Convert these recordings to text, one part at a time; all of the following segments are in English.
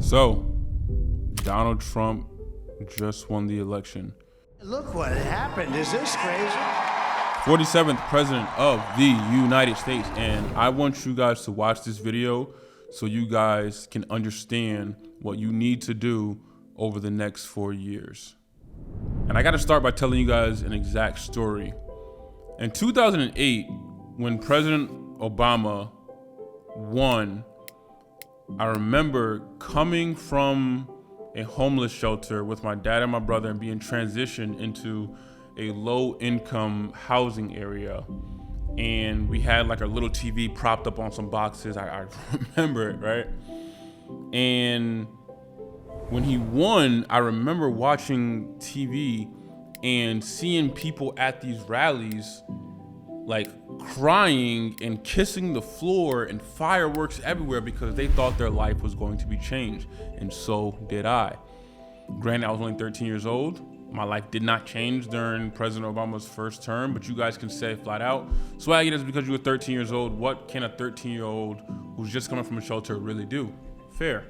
So, Donald Trump just won the election. Look what happened. Is this crazy? 47th president of the United States. And I want you guys to watch this video so you guys can understand what you need to do over the next 4 years. And I gotta start by telling you guys an exact story. In 2008, when President Obama won, I remember coming from a homeless shelter with my dad and my brother and being transitioned into a low-income housing area. And we had like a little TV propped up on some boxes. I remember it, right? And when he won, I remember watching TV and seeing people at these rallies like crying and kissing the floor and fireworks everywhere because they thought their life was going to be changed. And so did I. Granted, I was only 13 years old. My life did not change during President Obama's first term, but you guys can say flat out, Swaggy, that's because you were 13 years old. What can a 13-year-old who's just coming from a shelter really do? Fair.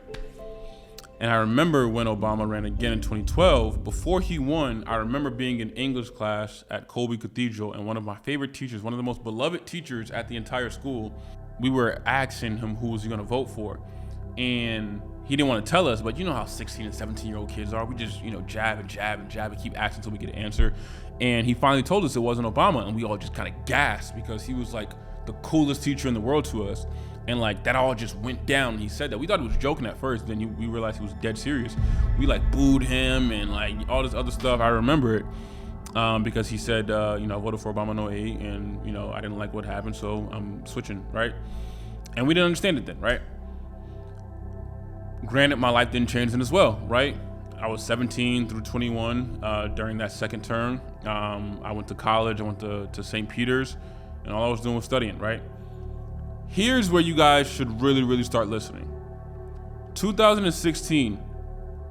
And I remember when Obama ran again in 2012, before he won, I remember being in English class at Colby Cathedral, and one of my favorite teachers, one of the most beloved teachers at the entire school, we were asking him who was he gonna vote for. And he didn't want to tell us, but you know how 16 and 17-year-old kids are. We just, jab and keep asking until we get an answer. And he finally told us it wasn't Obama, and we all just kind of gasped because he was like the coolest teacher in the world to us. And like that all just went down. He said that. We thought he was joking at first, then we realized he was dead serious. We like booed him and like all this other stuff. I remember it because he said, I voted for Obama in 08 and I didn't like what happened, so I'm switching, right? And we didn't understand it then, right? Granted, my life didn't change then as well, right? I was 17 through 21 during that second term. I went to college, I went to St. Peter's, and all I was doing was studying, right? Here's where you guys should really start listening. 2016,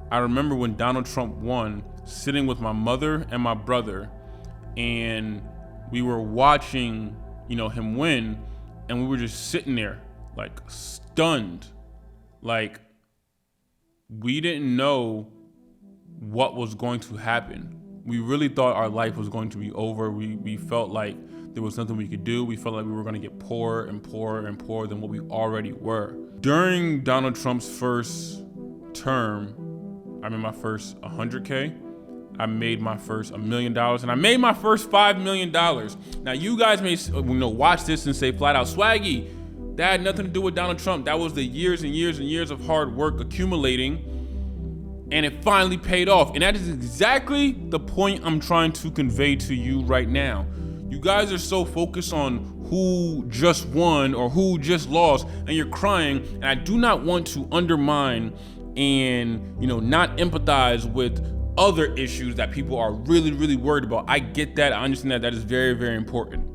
I remember when Donald Trump won, sitting with my mother and my brother, and we were watching, him win, and we were just sitting there, like stunned, like we didn't know what was going to happen. We really thought our life was going to be over. We felt like there was nothing we could do. We felt like we were gonna get poorer and poorer and poorer than what we already were. During Donald Trump's first term, I made my first 100K. I made my first $1 million, and I made my first $5 million. Now you guys may watch this and say flat out, Swaggy, that had nothing to do with Donald Trump. That was the years and years and years of hard work accumulating, and it finally paid off. And that is exactly the point I'm trying to convey to you right now. You guys are so focused on who just won or who just lost, and you're crying. And I do not want to undermine and not empathize with other issues that people are really worried about. I get that. I understand that. That is very important.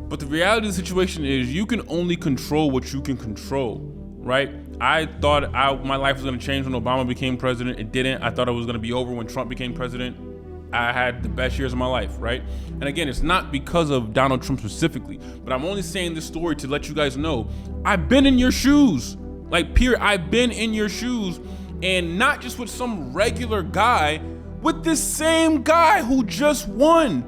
But the reality of the situation is you can only control what you can control, right? I thought my life was gonna change when Obama became president. It didn't. I thought it was gonna be over when Trump became president. I had the best years of my life, right? And again, it's not because of Donald Trump specifically, but I'm only saying this story to let you guys know, I've been in your shoes, like period. I've been in your shoes, and not just with some regular guy, with this same guy who just won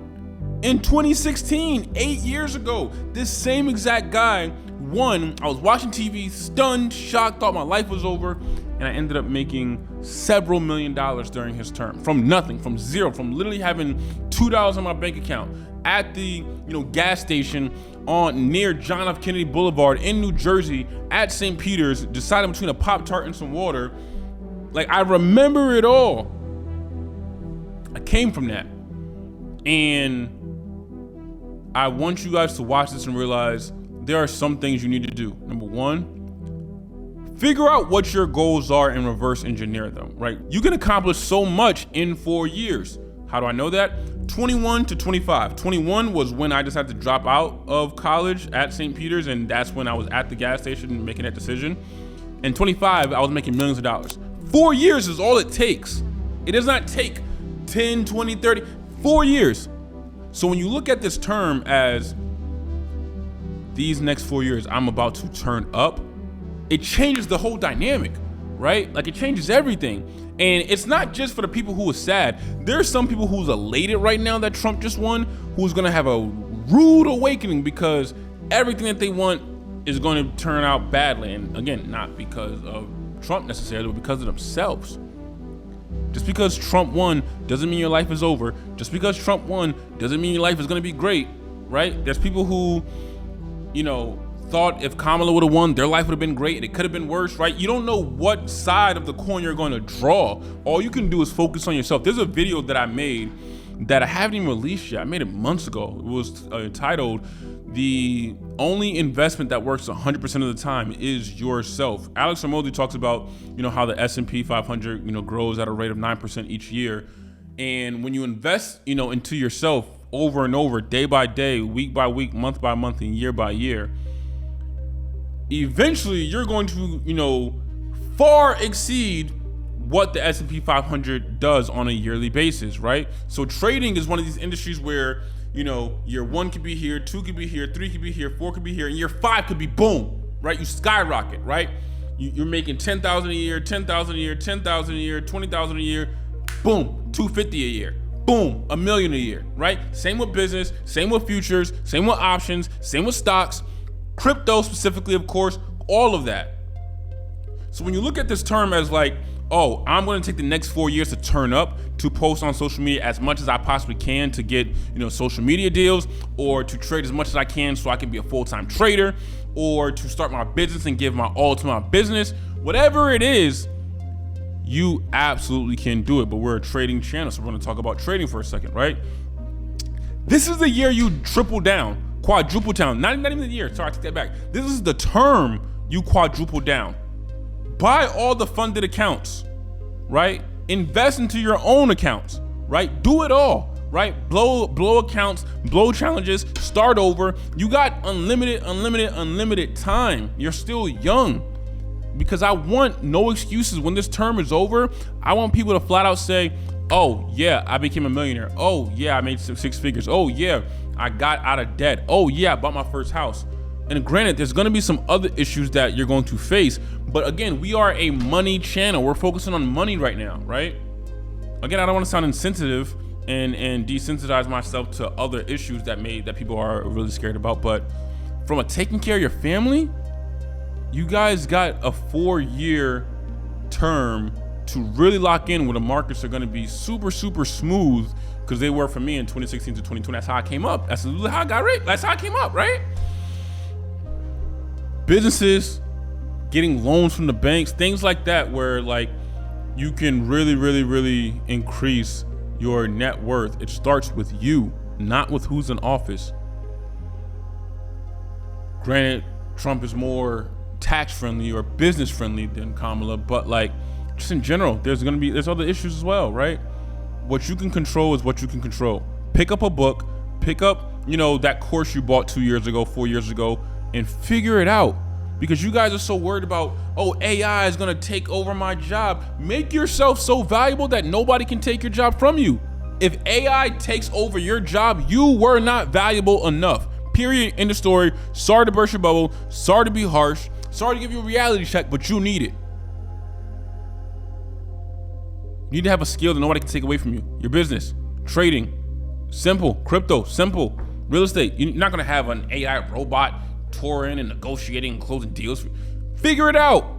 in 2016, 8 years ago. This same exact guy won. I was watching TV, stunned, shocked, thought my life was over, and I ended up making several $1 million during his term. From nothing, from zero, from literally having $2 in my bank account at the gas station near John F. Kennedy Boulevard in New Jersey at St. Peter's, deciding between a Pop-Tart and some water. Like, I remember it all. I came from that. And I want you guys to watch this and realize there are some things you need to do. Number one, figure out what your goals are and reverse engineer them, right? You can accomplish so much in 4 years. How do I know that? 21 to 25. 21 was when I decided to drop out of college at St. Peter's, and that's when I was at the gas station making that decision. And 25, I was making millions of dollars. 4 years is all it takes. It does not take 10, 20, 30, 4 years. So when you look at this term as these next 4 years, I'm about to turn up, it changes the whole dynamic. right? Like, it changes everything. And it's not just for the people who are sad. There's some people who's elated right now that Trump just won, who's gonna have a rude awakening because everything that they want is going to turn out badly. And again, not because of Trump necessarily, but because of themselves. Just because Trump won doesn't mean your life is over. Just because Trump won doesn't mean your life is going to be great, right? There's people who, thought if Kamala would have won, their life would have been great and it could have been worse, right? You don't know what side of the coin you're going to draw. All you can do is focus on yourself. There's a video that I made that I haven't even released yet. I made it months ago. It was entitled, "The Only Investment That Works 100% of the Time Is Yourself." Alex Ramosi talks about, how the S&P 500, grows at a rate of 9% each year. And when you invest, into yourself over and over, day by day, week by week, month by month, and year by year, eventually you're going to, far exceed what the S&P 500 does on a yearly basis, right? So trading is one of these industries where, year 1 could be here, 2 could be here, 3 could be here, 4 could be here, and year 5 could be boom, right? You skyrocket, right? You're making 10,000 a year, 10,000 a year, 10,000 a year, 20,000 a year, boom, 250 a year, boom, $1 million a year, right? Same with business, same with futures, same with options, same with stocks, crypto specifically, of course, all of that. So when you look at this term as like, oh, I'm going to take the next 4 years to turn up, to post on social media as much as I possibly can to get, social media deals, or to trade as much as I can so I can be a full-time trader, or to start my business and give my all to my business, whatever it is, you absolutely can do it. But we're a trading channel, so we're going to talk about trading for a second, right? This is the year you triple down, quadruple down, not even the year, sorry, I take that back. This is the term you quadruple down. Buy all the funded accounts, right? Invest into your own accounts, right? Do it all, right? Blow accounts, blow challenges, start over. You got unlimited time. You're still young, because I want no excuses. When this term is over, I want people to flat out say, oh yeah, I became a millionaire. Oh yeah, I made 6 figures. Oh yeah, I got out of debt. Oh yeah, I bought my first house. And granted, there's gonna be some other issues that you're going to face, but again, we are a money channel. We're focusing on money right now, right? Again, I don't wanna sound insensitive and desensitize myself to other issues that people are really scared about, but from a taking care of your family, you guys got a 4-year term to really lock in where the markets are gonna be super, super smooth, because they were for me in 2016 to 2020. That's how I came up. That's how I got rich. That's how I came up, right? Businesses, getting loans from the banks, things like that, where like you can really, really, really increase your net worth. It starts with you, not with who's in office. Granted, Trump is more tax friendly or business friendly than Kamala, but like just in general, there's other issues as well, right? What you can control is what you can control. Pick up a book, pick up, that course you bought 2 years ago, 4 years ago, and figure it out. Because you guys are so worried about, oh, AI is gonna take over my job. Make yourself so valuable that nobody can take your job from you. If AI takes over your job, you were not valuable enough. Period, end of story. Sorry to burst your bubble, sorry to be harsh, sorry to give you a reality check, but you need it. You need to have a skill that nobody can take away from you. Your business, trading, simple. Crypto, simple. Real estate, you're not gonna have an AI robot touring and negotiating and closing deals. Figure it out.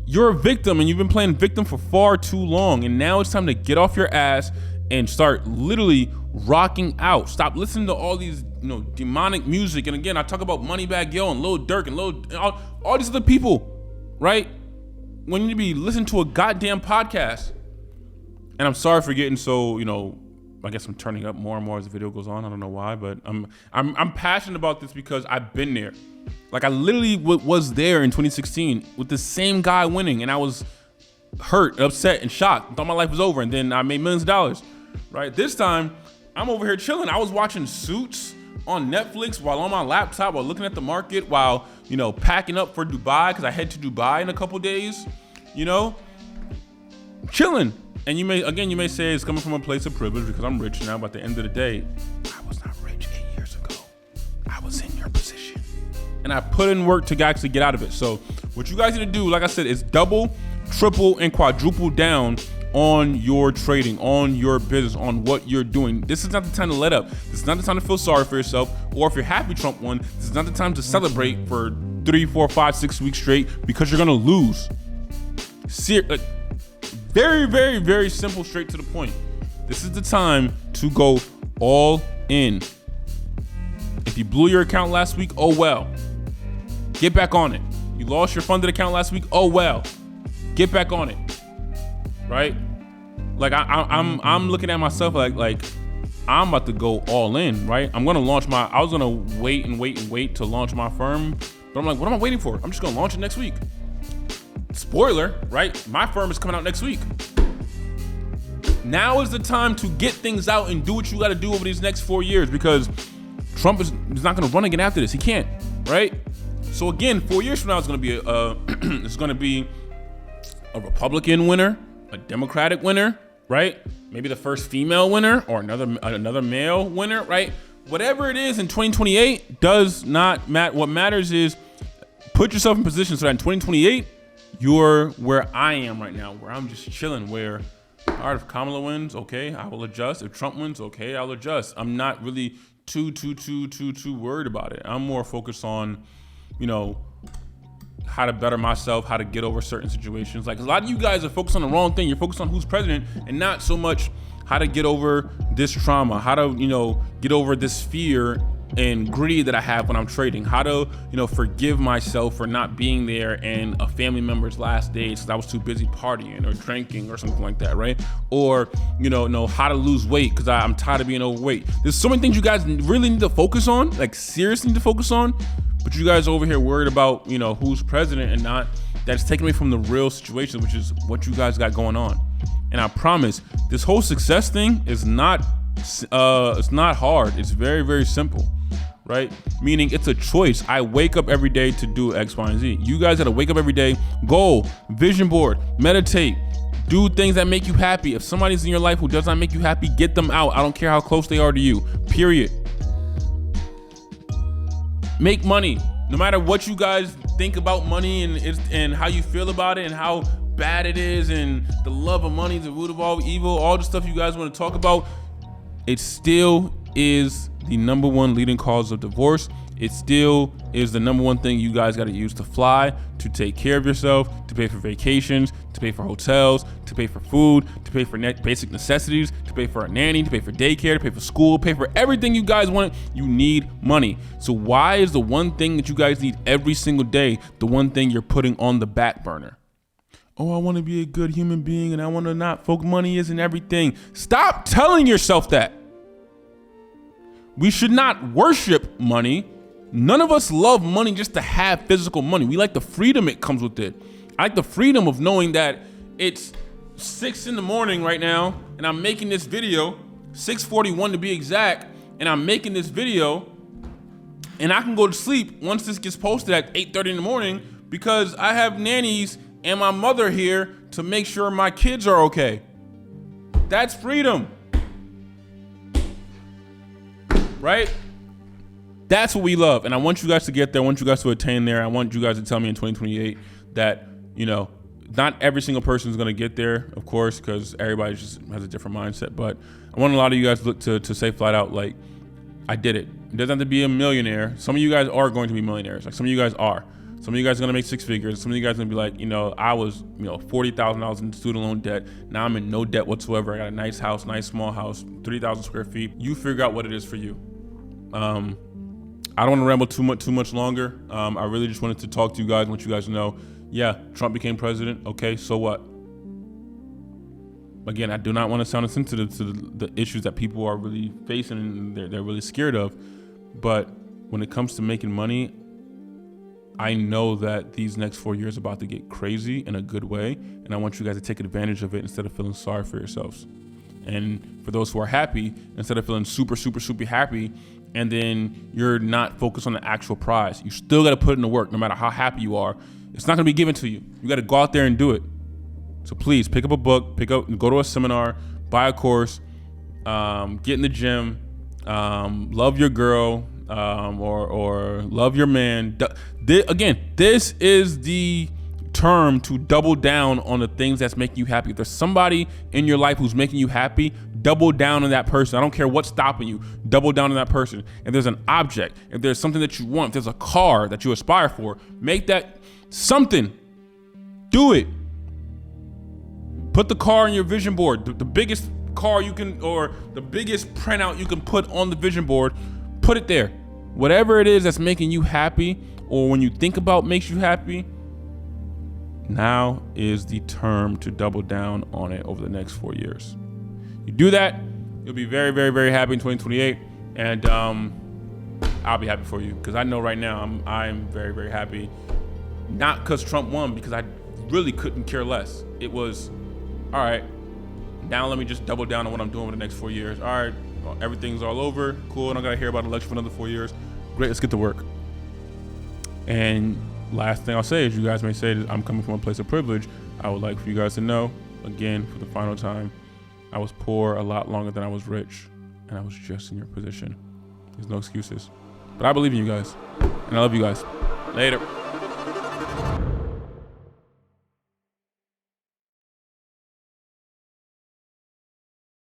You're a victim, and you've been playing victim for far too long, and now it's time to get off your ass and start literally rocking out. Stop listening to all these demonic music. And again, I talk about Moneybagg Yo and Lil Durk and all these other people, right? When you need to be listening to a goddamn podcast. And I'm sorry for getting so, I guess I'm turning up more and more as the video goes on. I don't know why, but I'm passionate about this because I've been there. Like, I literally was there in 2016 with the same guy winning, and I was hurt, upset, and shocked. Thought my life was over, and then I made millions of dollars. Right? This time, I'm over here chilling. I was watching Suits on Netflix while on my laptop, while looking at the market, while packing up for Dubai, because I head to Dubai in a couple days. Chilling. And you may say it's coming from a place of privilege because I'm rich now, but at the end of the day, I was not rich 8 years ago. I was in your position. And I put in work to actually get out of it. So What you guys need to do, like I said, is double, triple, and quadruple down on your trading, on your business, on what you're doing. This is not the time to let up. This is not the time to feel sorry for yourself. Or if you're happy Trump won, this is not the time to celebrate for 3, 4, 5, 6 weeks straight because you're gonna lose. Very, very, very simple, straight to the point. This is the time to go all in. If you blew your account last week, oh well. Get back on it. You lost your funded account last week, oh well. Get back on it. Right? Like I'm looking at myself like I'm about to go all in, right? I was gonna wait to launch my firm, but I'm like, what am I waiting for? I'm just gonna launch it next week. Spoiler, right? My firm is coming out next week. Now is the time to get things out and do what you gotta do over these next 4 years, because Trump is not gonna run again after this. He can't, right? So again, 4 years from now, it's gonna be a Republican winner, a Democratic winner, right? Maybe the first female winner or another male winner, right? Whatever it is in 2028 does not matter. What matters is put yourself in position so that in 2028, you're where I am right now, where I'm just chilling, where, all right, if Kamala wins, okay, I will adjust. If Trump wins, okay, I'll adjust. I'm not really too worried about it. I'm more focused on, how to better myself, how to get over certain situations. Like, a lot of you guys are focused on the wrong thing. You're focused on who's president and not so much how to get over this trauma, how to, get over this fear and greed that I have when I'm trading, how to, forgive myself for not being there in a family member's last days because I was too busy partying or drinking or something like that, right? Or, know how to lose weight because I'm tired of being overweight. There's so many things you guys really need to focus on, like seriously need to focus on. But you guys over here worried about, who's president and not. That's taking me from the real situation, which is what you guys got going on. And I promise, this whole success thing is not hard. It's very, very simple, right? Meaning it's a choice. I wake up every day to do X, Y, and Z. You guys gotta wake up every day, goal, vision board, meditate, do things that make you happy. If somebody's in your life who does not make you happy, get them out. I don't care how close they are to you, period. Make money. No matter what you guys think about money and how you feel about it and how bad it is and the love of money, the root of all evil, all the stuff you guys want to talk about, it still is the number one leading cause of divorce. It still is the number one thing you guys got to use to fly, to take care of yourself, to pay for vacations, to pay for hotels, to pay for food, to pay for basic necessities, to pay for a nanny, to pay for daycare, to pay for school, pay for everything you guys want. You need money. So why is the one thing that you guys need every single day the one thing you're putting on the back burner? Oh, I want to be a good human being and I want to not focus. Money isn't everything. Stop telling yourself that. We should not worship money. None of us love money just to have physical money. We like the freedom it comes with it. I like the freedom of knowing that it's 6 a.m. right now and I'm making this video, 6:41 to be exact, and I'm making this video and I can go to sleep once this gets posted at 8:30 in the morning because I have nannies and my mother here to make sure my kids are okay. That's freedom. Right? That's what we love. And I want you guys to get there. I want you guys to attain there. I want you guys to tell me in 2028 that, not every single person is going to get there, of course, because everybody just has a different mindset. But I want a lot of you guys to look to say flat out, like, I did it. It doesn't have to be a millionaire. Some of you guys are going to be millionaires. Like, some of you guys are. Some of you guys are going to make 6 figures. Some of you guys are going to be like, I was, $40,000 in student loan debt. Now I'm in no debt whatsoever. I got a nice house, nice small house, 3,000 square feet. You figure out what it is for you. I don't want to ramble too much longer. I really just wanted to talk to you guys and let you guys know, yeah, Trump became president. Okay, so what? Again, I do not want to sound insensitive to the issues that people are really facing and they're really scared of. But when it comes to making money, I know that these next 4 years are about to get crazy in a good way. And I want you guys to take advantage of it instead of feeling sorry for yourselves. And for those who are happy, instead of feeling super happy, and then you're not focused on the actual prize. You still got to put in the work no matter how happy you are. It's not going to be given to you. You got to go out there and do it. So please pick up a book, go to a seminar, buy a course, get in the gym, love your girl, or love your man. Again, this is the term to double down on the things that's making you happy. If there's somebody in your life who's making you happy, double down on that person. I don't care what's stopping you. Double down on that person. If there's an object, if there's something that you want, if there's a car that you aspire for, make that something. Do it. Put the car on your vision board. The biggest car you can, or the biggest printout you can put on the vision board, put it there. Whatever it is that's making you happy, or when you think about makes you happy, now is the term to double down on it over the next 4 years. You do that, you'll be very, very, very happy in 2028, and I'll be happy for you, because I know right now I'm very, very happy. Not because Trump won, because I really couldn't care less. It was, all right, now let me just double down on what I'm doing over the next 4 years. All right, well, everything's all over, cool, and I gotta hear about an election for another 4 years. Great, let's get to work. And last thing I'll say is, you guys may say that I'm coming from a place of privilege. I would like for you guys to know, again, for the final time, I was poor a lot longer than I was rich, and I was just in your position. There's no excuses. But I believe in you guys, and I love you guys. Later.